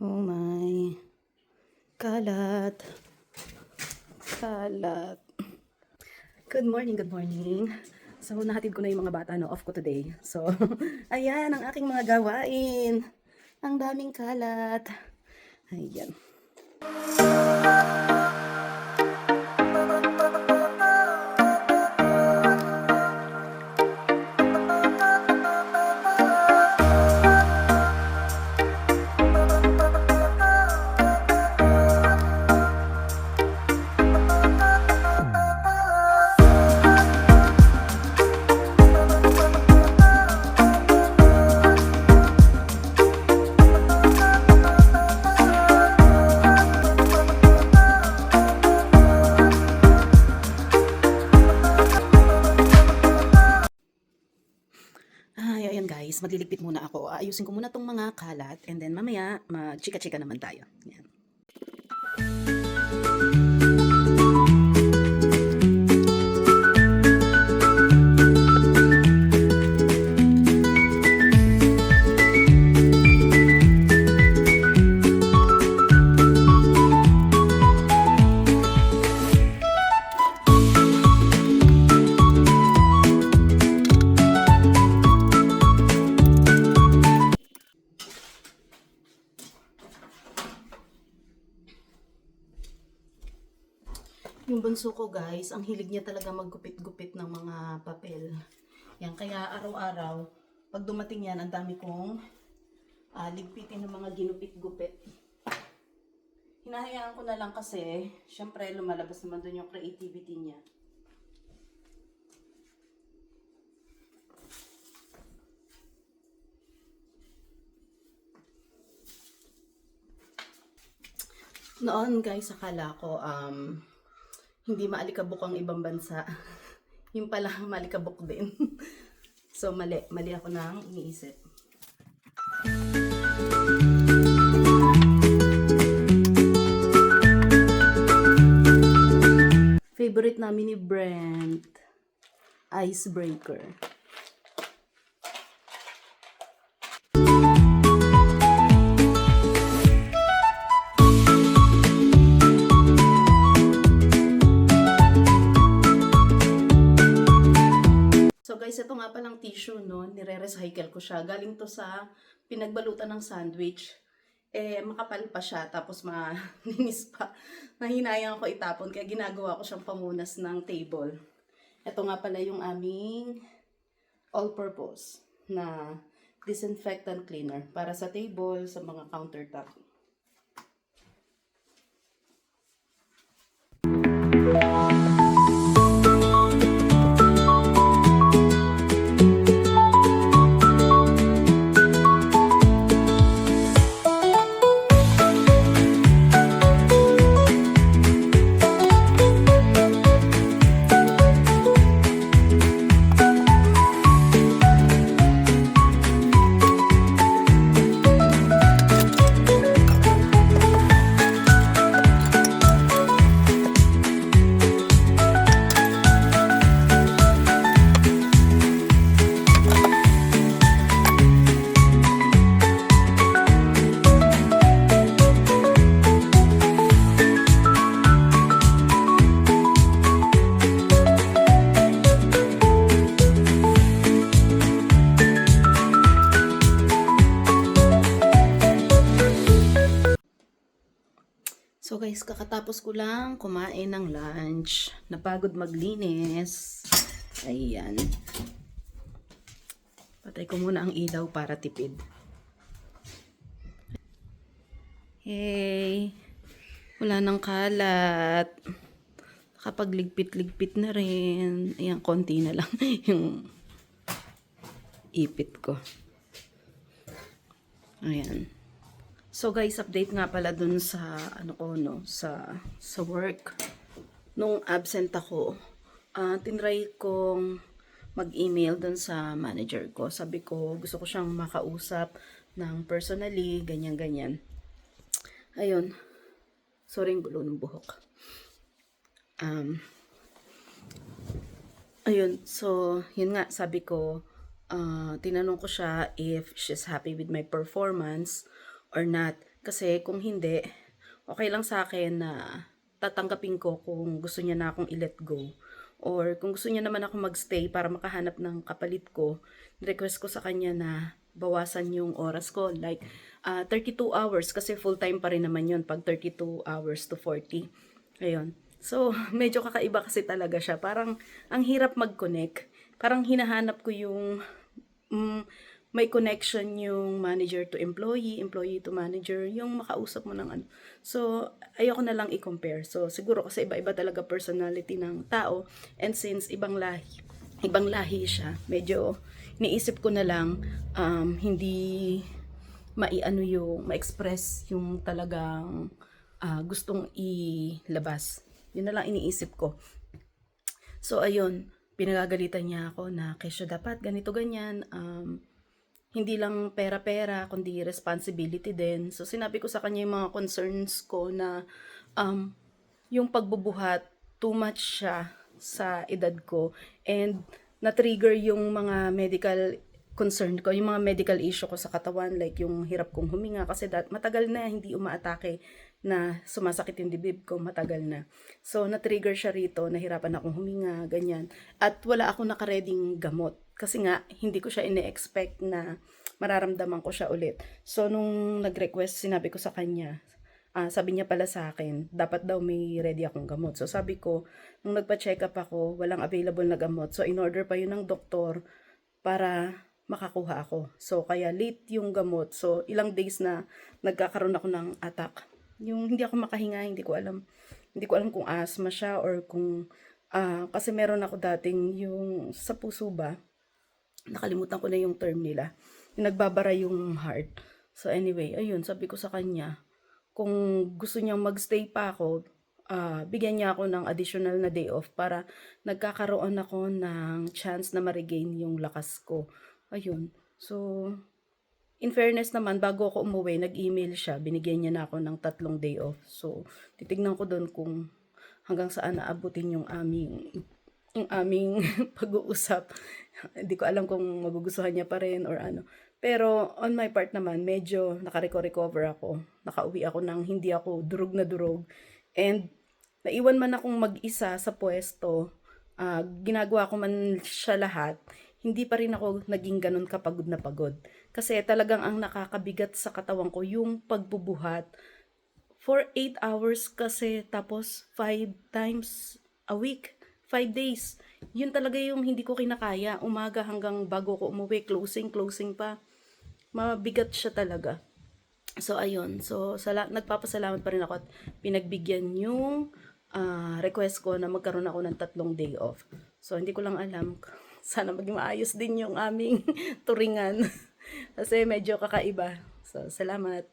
Oh my. Kalat. Kalat. Good morning, good morning. So, nahatid ko na yung mga bata, no? Off ko today. So, ayan ang aking mga gawain. Ang daming kalat. Ayan. Ayan guys, magliligpit muna ako. Ayusin ko muna tong mga kalat and then mamaya mag-chika-chika naman tayo. Ayan. Yung bunso ko guys, ang hilig niya talaga maggupit-gupit ng mga papel. Yan, kaya araw-araw, pag dumating yan, ang dami kong ligpitin ng mga ginupit-gupit. Hinahayaan ko na lang kasi, syempre lumalabas naman dun yung creativity niya. Noon guys, akala ko, hindi maalikabok ang ibang bansa. Yung pala, maalikabok din. So, mali ako nang iniisip. Favorite namin ni Brent, icebreaker. So guys, ito nga palang tissue, no? Nire-recycle ko siya. Galing to sa pinagbalutan ng sandwich. Makapal pa siya, tapos maninis pa. Nahinayang ko itapon, kaya ginagawa ko siyang pamunas ng table. Ito nga pala yung aming all-purpose na disinfectant cleaner para sa table, sa mga countertop. So guys, kakatapos ko lang kumain ng lunch. Napagod maglinis. Ayan. Patay ko muna ang ilaw para tipid. Hey! Wala nang kalat. Kapag ligpit-ligpit na rin. Ayan, konti na lang yung ipit ko. Ayan. So guys, update nga pala dun sa sa work. Nung absent ako, tinry kong mag-email dun sa manager ko. Sabi ko, gusto ko siyang makausap ng personally, ganyan-ganyan. Ayun. Sorry yung gulo ng buhok. Ayun, so yun nga, sabi ko, tinanong ko siya if she's happy with my performance or not. Kasi kung hindi, okay lang sa akin na tatanggapin ko kung gusto niya na akong i-let go. Or kung gusto niya naman ako magstay para makahanap ng kapalit ko, request ko sa kanya na bawasan yung oras ko. Like, 32 hours kasi full-time pa rin naman yun pag 32 hours to 40. Ayun. So, medyo kakaiba kasi talaga siya. Parang, ang hirap mag-connect. Parang hinahanap ko yung mm, may connection yung manager to employee, employee to manager, yung makausap mo ng ano. So, ayoko na lang i-compare. So, siguro kasi iba-iba talaga personality ng tao. And since ibang lahi siya, medyo niisip ko na lang hindi maiano yung, ma-express yung talagang gustong ilabas. Yun na lang iniisip ko. So, ayun, pinagagalitan niya ako na kesyo dapat ganito ganyan, hindi lang pera-pera, kundi responsibility din. So, sinabi ko sa kanya yung mga concerns ko na um, yung pagbubuhat, too much siya sa edad ko. And na-trigger yung mga medical concern ko, yung mga medical issue ko sa katawan, like yung hirap kong huminga. Kasi matagal na hindi umaatake na sumasakit yung dibdib ko, matagal na. So, na-trigger siya rito, nahirapan akong huminga, ganyan. At wala akong nakareding gamot. Kasi nga, hindi ko siya ine-expect na mararamdaman ko siya ulit. So, nung nag-request, sinabi ko sa kanya, sabi niya pala sa akin, dapat daw may ready akong gamot. So, sabi ko, nung nagpa-check up ako, walang available na gamot. So, in-order pa yun ng doktor para makakuha ako. So, kaya late yung gamot. So, ilang days na nagkakaroon ako ng attack. Yung hindi ako makahinga, hindi ko alam. Hindi ko alam kung asthma siya or kung, kasi meron ako dating yung sa puso ba, nakalimutan ko na yung term nila. Yung nagbabara yung heart. So anyway, ayun, sabi ko sa kanya, kung gusto niyang magstay pa ako, bigyan niya ako ng additional na day off para nagkakaroon ako ng chance na ma-regain yung lakas ko. Ayun. So, in fairness naman, bago ako umuwi, nag-email siya, binigyan niya na ako ng 3 day off. So, titignan ko doon kung hanggang saan naabutin yung aming pag-uusap. Hindi ko alam kung magugustuhan niya pa rin or ano. Pero on my part naman, medyo nakarecover ako. Nakauwi ako ng hindi ako durog na durog. And naiwan man akong mag-isa sa pwesto, ginagawa ko man siya lahat, hindi pa rin ako naging ganun kapagod na pagod. Kasi talagang ang nakakabigat sa katawan ko yung pagbubuhat. For 8 hours kasi, tapos 5 times a week, 5 days. Yun talaga yung hindi ko kinakaya. Umaga hanggang bago ko umuwi, closing pa. Mabigat siya talaga. So, ayun. So, nagpapasalamat pa rin ako at pinagbigyan yung request ko na magkaroon ako ng 3 day off. So, hindi ko lang alam. Sana maging maayos din yung aming turingan. Kasi medyo kakaiba. So, salamat.